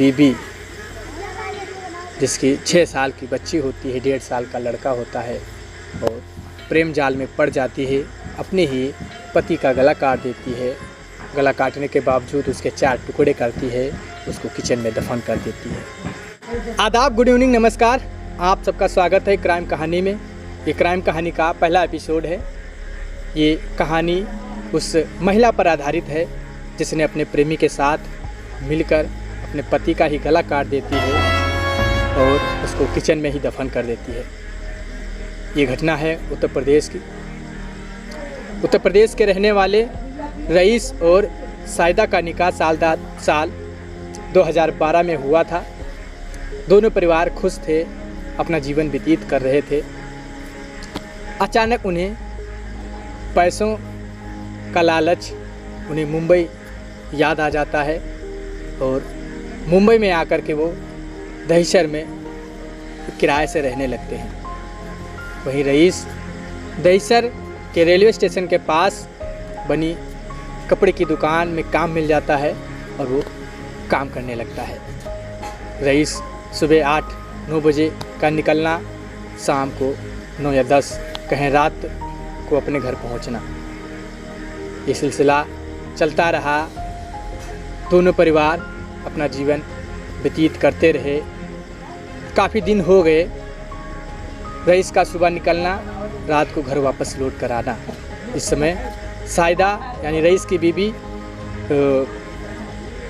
बीबी जिसकी 6 साल की बच्ची होती है, 1.5 साल का लड़का होता है और प्रेम जाल में पड़ जाती है, अपने ही पति का गला काट देती है। गला काटने के बावजूद उसके 4 टुकड़े करती है, उसको किचन में दफन कर देती है। आदाब, गुड इवनिंग, नमस्कार। आप सबका स्वागत है क्राइम कहानी में। ये क्राइम कहानी का पहला एपिसोड है। ये कहानी उस महिला पर आधारित है जिसने अपने प्रेमी के साथ मिलकर अपने पति का ही गला काट देती है और उसको किचन में ही दफन कर देती है। ये घटना है उत्तर प्रदेश की। उत्तर प्रदेश के रहने वाले रईस और साइदा का निकाह साल 2012 में हुआ था। दोनों परिवार खुश थे, अपना जीवन व्यतीत कर रहे थे। अचानक उन्हें पैसों का लालच, उन्हें मुंबई याद आ जाता है और मुंबई में आकर के वो दहिसर में किराए से रहने लगते हैं। वहीं रईस दहिसर के रेलवे स्टेशन के पास बनी कपड़े की दुकान में काम मिल जाता है और वो काम करने लगता है। रईस सुबह 8-9 बजे का निकलना, शाम को 9 या 10, कहीं रात को अपने घर पहुंचना। ये सिलसिला चलता रहा। दोनों परिवार अपना जीवन व्यतीत करते रहे। काफ़ी दिन हो गए। रईस का सुबह निकलना, रात को घर वापस लौट कर आना। इस समय साइदा यानी रईस की बीबी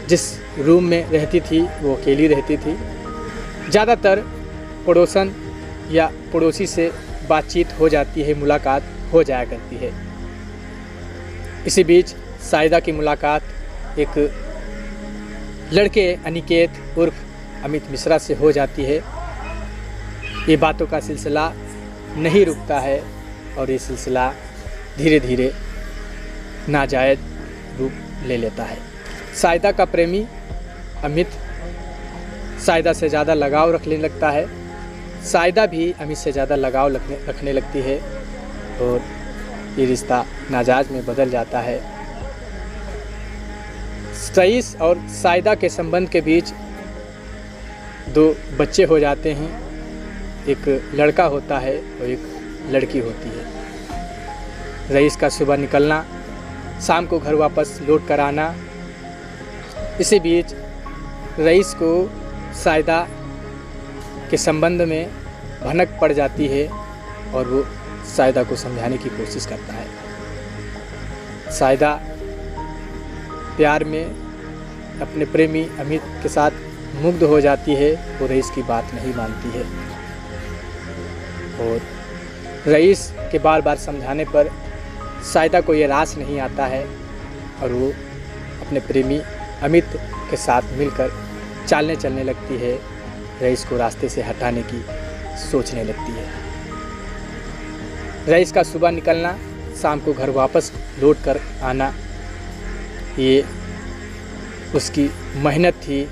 जिस रूम में रहती थी वो अकेली रहती थी। ज़्यादातर पड़ोसन या पड़ोसी से बातचीत हो जाती है, मुलाकात हो जाया करती है। इसी बीच साइदा की मुलाकात एक लड़के अनिकेत उर्फ अमित मिश्रा से हो जाती है। ये बातों का सिलसिला नहीं रुकता है और ये सिलसिला धीरे धीरे नाजायज़ रूप ले लेता है। साइदा का प्रेमी अमित साइदा से ज़्यादा लगाव रखने लगता है। साइदा भी अमित से ज़्यादा लगाव रखने लगती है और ये रिश्ता नाजायज़ में बदल जाता है। रईस और साइदा के संबंध के बीच 2 बच्चे हो जाते हैं। एक लड़का होता है और एक लड़की होती है। रईस का सुबह निकलना, शाम को घर वापस लौट कर आना। इसी बीच रईस को साइदा के संबंध में भनक पड़ जाती है और वो साइदा को समझाने की कोशिश करता है। साइदा प्यार में अपने प्रेमी अमित के साथ मुग्ध हो जाती है और रईस की बात नहीं मानती है और रईस के बार बार समझाने पर साइदा को ये रास नहीं आता है और वो अपने प्रेमी अमित के साथ मिलकर चालने चलने लगती है। रईस को रास्ते से हटाने की सोचने लगती है। रईस का सुबह निकलना, शाम को घर वापस लौट कर आना, ये उसकी मेहनत थी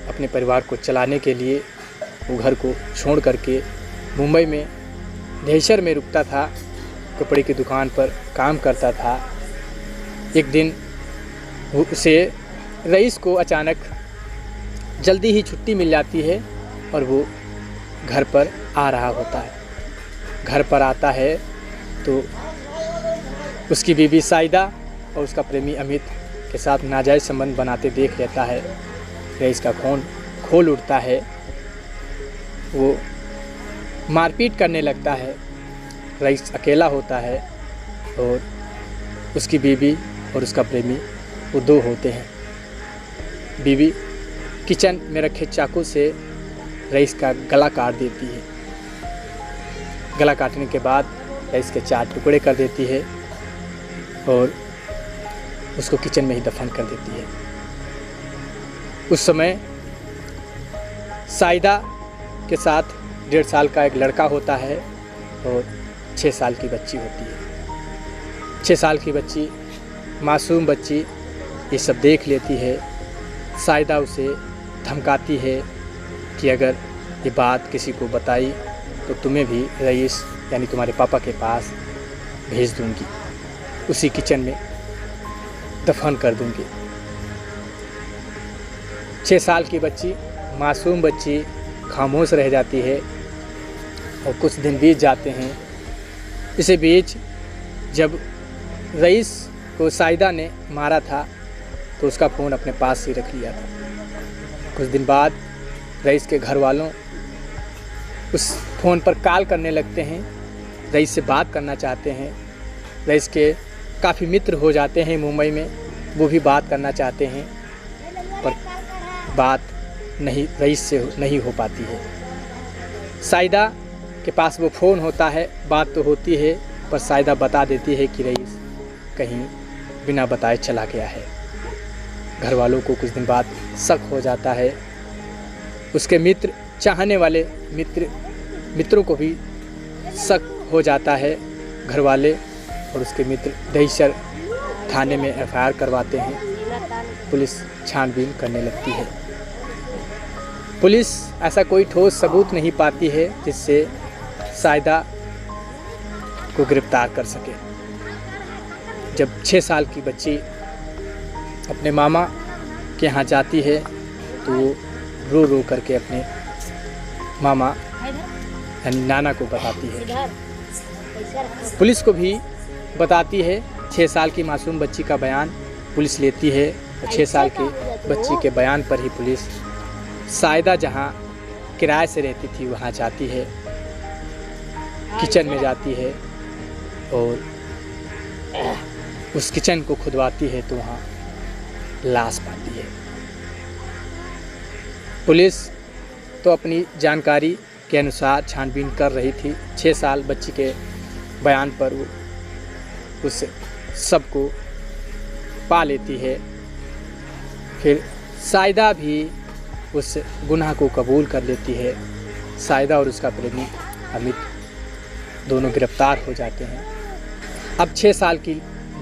अपने परिवार को चलाने के लिए। वो घर को छोड़ करके मुंबई में दहिसर में रुकता था, कपड़े की दुकान पर काम करता था। एक दिन उसे रईस को अचानक जल्दी ही छुट्टी मिल जाती है और वो घर पर आ रहा होता है। घर पर आता है तो उसकी बीबी साइदा और उसका प्रेमी अमित के साथ नाजायज़ संबंध बनाते देख लेता है। रईस का खून खोल उठता है। वो मारपीट करने लगता है। रईस अकेला होता है और उसकी बीबी और उसका प्रेमी वो 2 होते हैं। बीबी किचन में रखे चाकू से रईस का गला काट देती है। गला काटने के बाद रईस के 4 टुकड़े कर देती है और उसको किचन में ही दफन कर देती है। उस समय साइदा के साथ 1.5 साल का एक लड़का होता है और 6 साल की बच्ची होती है। 6 साल की बच्ची, मासूम बच्ची, ये सब देख लेती है। साइदा उसे धमकाती है कि अगर ये बात किसी को बताई तो तुम्हें भी रईस यानी तुम्हारे पापा के पास भेज दूंगी, उसी किचन में दफन कर दूंगी। 6 साल की बच्ची, मासूम बच्ची खामोश रह जाती है और कुछ दिन बीत जाते हैं। इसी बीच जब रईस को साइदा ने मारा था तो उसका फ़ोन अपने पास ही रख लिया था। कुछ दिन बाद रईस के घर वालों उस फ़ोन पर कॉल करने लगते हैं, रईस से बात करना चाहते हैं। रईस के काफ़ी मित्र हो जाते हैं मुंबई में, वो भी बात करना चाहते हैं, पर बात रईस से नहीं हो पाती है। साइदा के पास वो फ़ोन होता है, बात तो होती है, पर साइदा बता देती है कि रईस कहीं बिना बताए चला गया है। घर वालों को कुछ दिन बाद शक हो जाता है। उसके मित्र, चाहने वाले मित्रों को भी शक हो जाता है। घर वाले और उसके मित्र दहिसर थाने में एफआईआर करवाते हैं। पुलिस छानबीन करने लगती है। पुलिस ऐसा कोई ठोस सबूत नहीं पाती है जिससे साइदा को गिरफ्तार कर सके। जब 6 साल की बच्ची अपने मामा के यहाँ जाती है तो वो रो रो करके अपने मामा यानी नाना को बताती है। पुलिस को भी बताती है। 6 साल की मासूम बच्ची का बयान पुलिस लेती है और 6 साल की बच्ची के बयान पर ही पुलिस साइदा जहाँ किराए से रहती थी वहाँ जाती है, किचन में जाती है और उस किचन को खुदवाती है तो वहाँ लाश पाती है। पुलिस तो अपनी जानकारी के अनुसार छानबीन कर रही थी। 6 साल बच्ची के बयान पर वो उस सबको पा लेती है। फिर साइदा भी उस गुनाह को कबूल कर लेती है। साइदा और उसका प्रेमी अमित दोनों गिरफ्तार हो जाते हैं। अब 6 साल की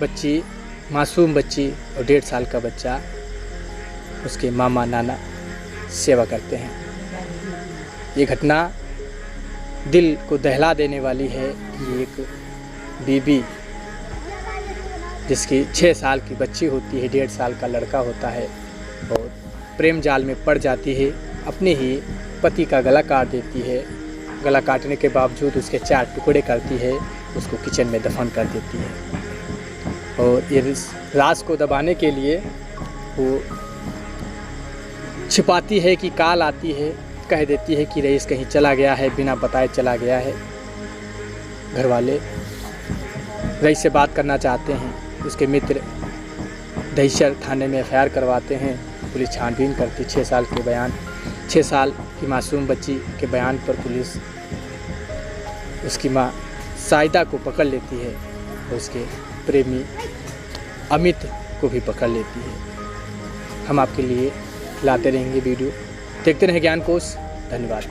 बच्ची, मासूम बच्ची और 1.5 साल का बच्चा उसके मामा नाना सेवा करते हैं। ये घटना दिल को दहला देने वाली है कि एक बीबी जिसकी 6 साल की बच्ची होती है, 1.5 साल का लड़का होता है और प्रेम जाल में पड़ जाती है। अपने ही पति का गला काट देती है। गला काटने के बावजूद उसके 4 टुकड़े करती है, उसको किचन में दफन कर देती है। और ये राज को दबाने के लिए वो छिपाती है कि कॉल आती है, कह देती है कि रईस कहीं चला गया है, बिना बताए चला गया है। घर वाले रईस से बात करना चाहते हैं। उसके मित्र दहिसर थाने में एफआईआर करवाते हैं। पुलिस छानबीन करती। 6 साल के बयान, 6 साल की मासूम बच्ची के बयान पर पुलिस उसकी माँ साइदा को पकड़ लेती है और उसके प्रेमी अमित को भी पकड़ लेती है। हम आपके लिए लाते रहेंगे वीडियो। देखते रहें ज्ञान कोश। धन्यवाद।